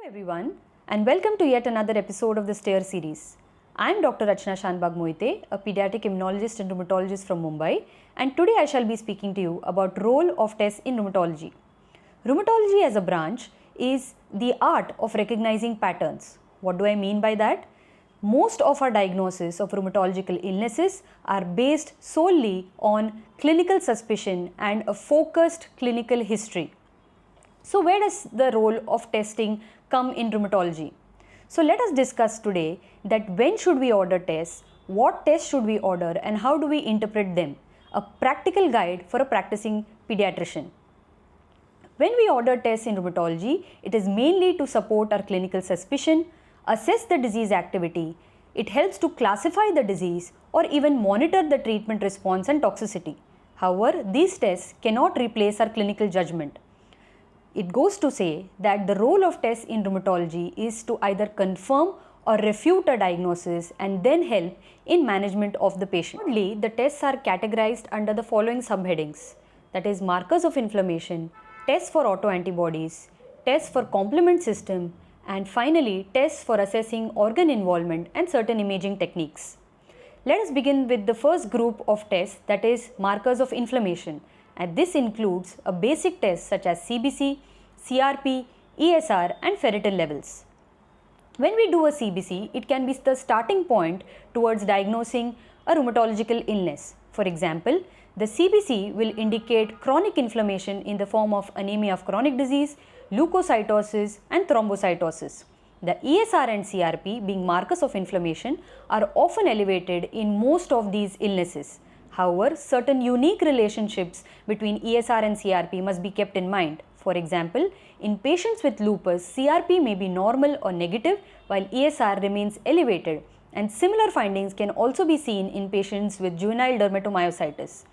Everyone, and welcome to yet another episode of the STAIR series. I am Dr. Rachna Shanbhag Mohite, a pediatric immunologist and rheumatologist from Mumbai, and today I shall be speaking to you about role of tests in rheumatology. Rheumatology as a branch is the art of recognizing patterns. What do I mean by that? Most of our diagnosis of rheumatological illnesses are based solely on clinical suspicion and a focused clinical history. So where does the role of testing come in rheumatology? So let us discuss today that when should we order tests, what tests should we order, and how do we interpret them? A practical guide for a practicing pediatrician. When we order tests in rheumatology, it is mainly to support our clinical suspicion, assess the disease activity, it helps to classify the disease or even monitor the treatment response and toxicity. However, these tests cannot replace our clinical judgment. It goes to say that the role of tests in rheumatology is to either confirm or refute a diagnosis and then help in management of the patient. Thirdly, the tests are categorized under the following subheadings, that is markers of inflammation, tests for autoantibodies, tests for complement system, and finally tests for assessing organ involvement and certain imaging techniques. Let us begin with the first group of tests, that is markers of inflammation. And this includes a basic test such as CBC, CRP, ESR and ferritin levels. When we do a CBC, it can be the starting point towards diagnosing a rheumatological illness. For example, the CBC will indicate chronic inflammation in the form of anemia of chronic disease, leukocytosis and thrombocytosis. The ESR and CRP, being markers of inflammation, are often elevated in most of these illnesses. However, certain unique relationships between ESR and CRP must be kept in mind. For example, in patients with lupus, CRP may be normal or negative while ESR remains elevated, and similar findings can also be seen in patients with juvenile dermatomyositis.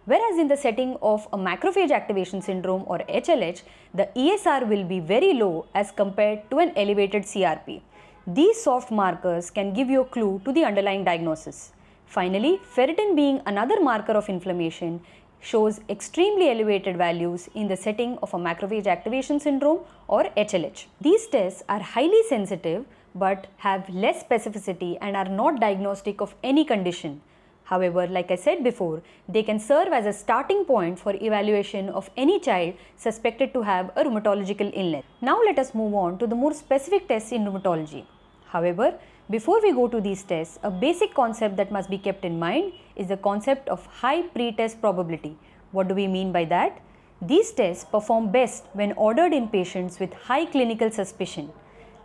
Whereas in the setting of a macrophage activation syndrome or HLH, the ESR will be very low as compared to an elevated CRP. These soft markers can give you a clue to the underlying diagnosis. Finally, ferritin, being another marker of inflammation, shows extremely elevated values in the setting of a macrophage activation syndrome or HLH. These tests are highly sensitive but have less specificity and are not diagnostic of any condition. However, like I said before, they can serve as a starting point for evaluation of any child suspected to have a rheumatological illness. Now let us move on to the more specific tests in rheumatology. However, before we go to these tests, a basic concept that must be kept in mind is the concept of high pre-test probability. What do we mean by that? These tests perform best when ordered in patients with high clinical suspicion.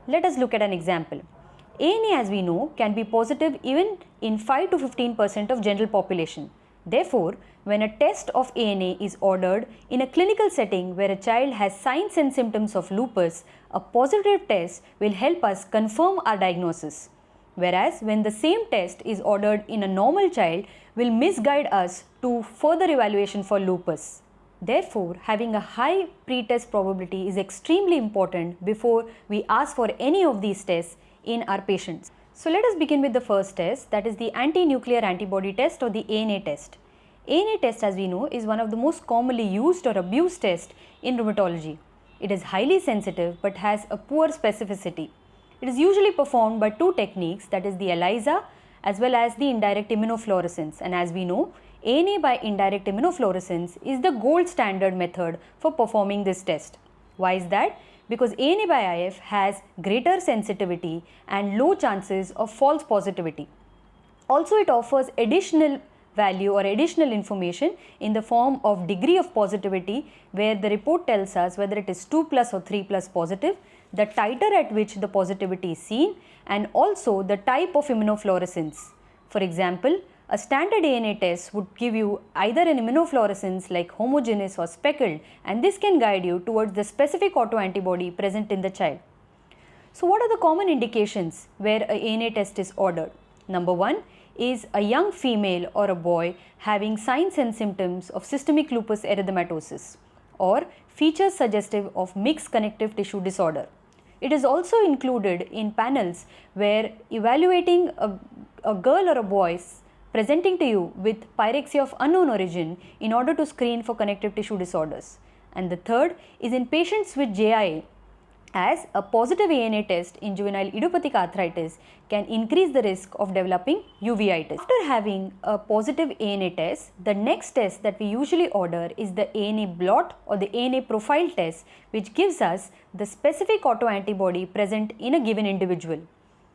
Let us look at an example. ANA, as we know, can be positive even in 5 to 15% of general population. Therefore, when a test of ANA is ordered in a clinical setting where a child has signs and symptoms of lupus, a positive test will help us confirm our diagnosis. Whereas when the same test is ordered in a normal child, will misguide us to further evaluation for lupus. Therefore, having a high pre-test probability is extremely important before we ask for any of these tests in our patients. So let us begin with the first test, that is the anti-nuclear antibody test or the ANA test. ANA test, as we know, is one of the most commonly used or abused tests in rheumatology. It is highly sensitive but has a poor specificity. It is usually performed by two techniques, that is the ELISA as well as the indirect immunofluorescence, and as we know, ANA by indirect immunofluorescence is the gold standard method for performing this test. Why is that? Because ANA by IF has greater sensitivity and low chances of false positivity. Also, it offers additional value or additional information in the form of degree of positivity, where the report tells us whether it is 2+ or 3+ positive, the titer at which the positivity is seen, and also the type of immunofluorescence. For example, a standard ANA test would give you either an immunofluorescence like homogeneous or speckled, and this can guide you towards the specific autoantibody present in the child. So what are the common indications where a ANA test is ordered? Number one is a young female or a boy having signs and symptoms of systemic lupus erythematosus or features suggestive of mixed connective tissue disorder. It is also included in panels where evaluating a girl or a boy presenting to you with pyrexia of unknown origin in order to screen for connective tissue disorders. And the third is in patients with JIA as a positive ANA test in juvenile idiopathic arthritis can increase the risk of developing uveitis. After having a positive ANA test, the next test that we usually order is the ANA blot or the ANA profile test, which gives us the specific autoantibody present in a given individual.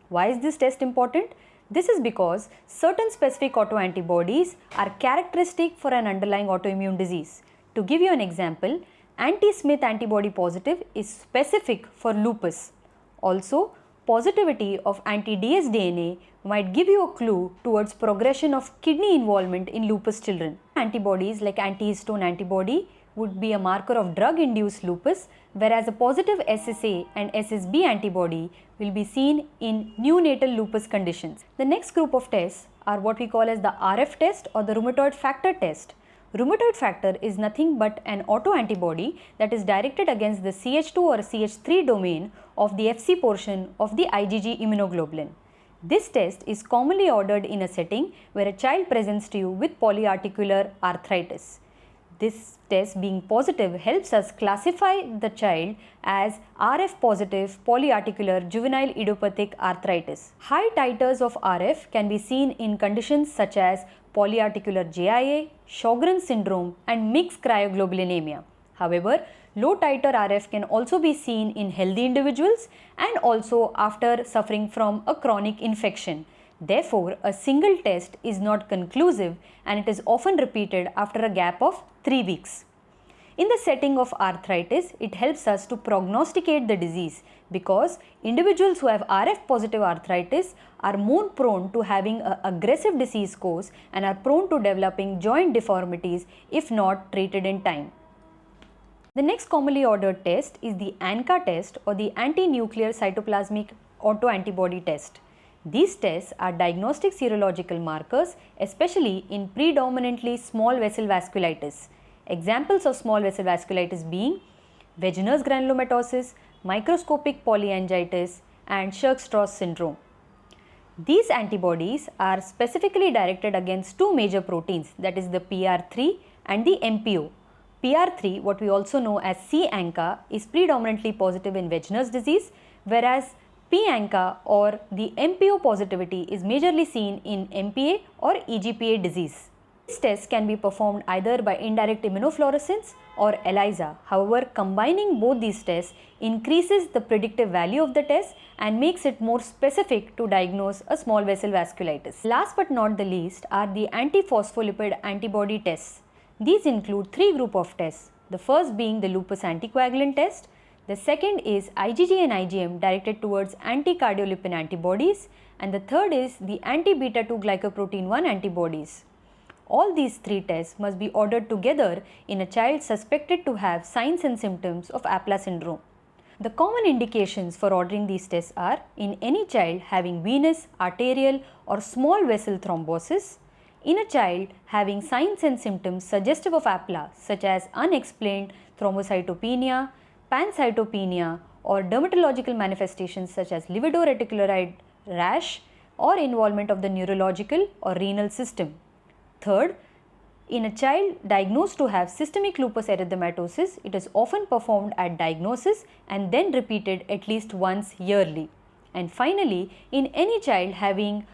Why is this test important? This is because certain specific autoantibodies are characteristic for an underlying autoimmune disease. To give you an example, anti-Smith antibody positive is specific for lupus. Also, positivity of anti-dsDNA might give you a clue towards progression of kidney involvement in lupus children. Antibodies like antihistone antibody would be a marker of drug-induced lupus, whereas a positive SSA and SSB antibody will be seen in neonatal lupus conditions. The next group of tests are what we call as the RF test or the rheumatoid factor test. Rheumatoid factor is nothing but an autoantibody that is directed against the CH2 or CH3 domain of the Fc portion of the IgG immunoglobulin. This test is commonly ordered in a setting where a child presents to you with polyarticular arthritis. This test being positive helps us classify the child as RF positive polyarticular juvenile idiopathic arthritis. High titers of RF can be seen in conditions such as polyarticular JIA, Sjogren's syndrome and mixed cryoglobulinemia. However, low titer RF can also be seen in healthy individuals and also after suffering from a chronic infection. Therefore, a single test is not conclusive and it is often repeated after a gap of 3 weeks. In the setting of arthritis, it helps us to prognosticate the disease because individuals who have RF positive arthritis are more prone to having an aggressive disease course and are prone to developing joint deformities if not treated in time. The next commonly ordered test is the ANCA test or the anti-nuclear cytoplasmic autoantibody test. These tests are diagnostic serological markers, especially in predominantly small vessel vasculitis. Examples of small vessel vasculitis being Wegener's granulomatosis, microscopic polyangiitis, and Church-Strauss syndrome. These antibodies are specifically directed against two major proteins, that is the PR3 and the MPO. PR3, what we also know as C-ANCA, is predominantly positive in Wegener's disease, whereas P-ANCA or the MPO positivity is majorly seen in MPA or EGPA disease. These tests can be performed either by indirect immunofluorescence or ELISA. However, combining both these tests increases the predictive value of the test and makes it more specific to diagnose a small vessel vasculitis. Last but not the least are the antiphospholipid antibody tests. These include three groups of tests. The first being the lupus anticoagulant test. The second is IgG and IgM directed towards anticardiolipin antibodies, and the third is the anti-beta-2 glycoprotein 1 antibodies. All these three tests must be ordered together in a child suspected to have signs and symptoms of APLA syndrome. The common indications for ordering these tests are in any child having venous, arterial or small vessel thrombosis, in a child having signs and symptoms suggestive of APLA such as unexplained thrombocytopenia, pancytopenia or dermatological manifestations such as lividoreticular rash or involvement of the neurological or renal system. Third, in a child diagnosed to have systemic lupus erythematosus, it is often performed at diagnosis and then repeated at least once yearly. And finally, in any child having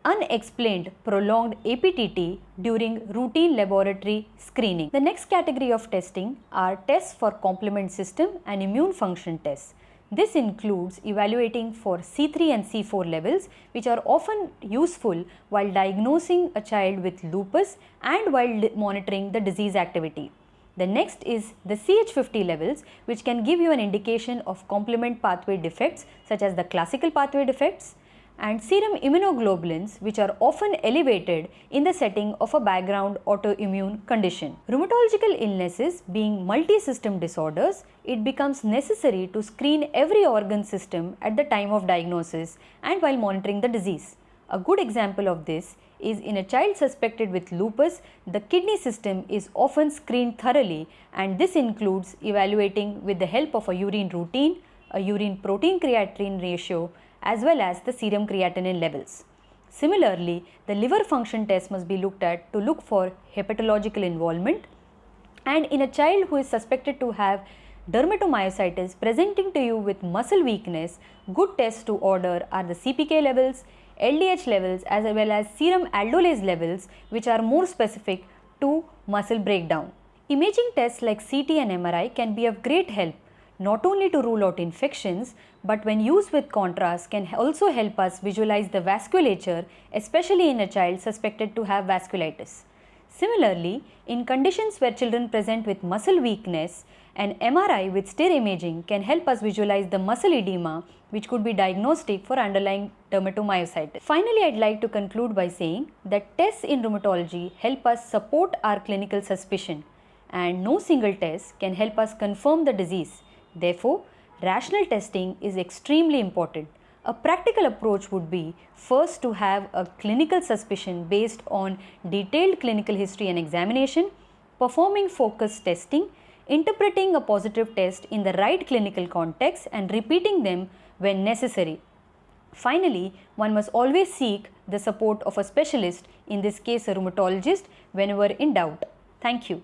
unexplained prolonged APTT during routine laboratory screening. The next category of testing are tests for complement system and immune function tests. This includes evaluating for C3 and C4 levels, which are often useful while diagnosing a child with lupus and while monitoring the disease activity. The next is the CH50 levels, which can give you an indication of complement pathway defects such as the classical pathway defects, and serum immunoglobulins, which are often elevated in the setting of a background autoimmune condition. Rheumatological illnesses being multisystem disorders, it becomes necessary to screen every organ system at the time of diagnosis and while monitoring the disease. A good example of this is in a child suspected with lupus, the kidney system is often screened thoroughly, and this includes evaluating with the help of a urine routine, a urine protein creatinine ratio, as well as the serum creatinine levels. Similarly, the liver function test must be looked at to look for hepatological involvement, and in a child who is suspected to have dermatomyositis presenting to you with muscle weakness, good tests to order are the CPK levels, LDH levels as well as serum aldolase levels, which are more specific to muscle breakdown. Imaging tests like CT and MRI can be of great help not only to rule out infections, but when used with contrast can also help us visualize the vasculature, especially in a child suspected to have vasculitis. Similarly, in conditions where children present with muscle weakness, an MRI with stir imaging can help us visualize the muscle edema, which could be diagnostic for underlying dermatomyositis. Finally, I'd like to conclude by saying that tests in rheumatology help us support our clinical suspicion, and no single test can help us confirm the disease. Therefore, rational testing is extremely important. A practical approach would be first to have a clinical suspicion based on detailed clinical history and examination, performing focused testing, interpreting a positive test in the right clinical context and repeating them when necessary. Finally, one must always seek the support of a specialist, in this case a rheumatologist, whenever in doubt. Thank you.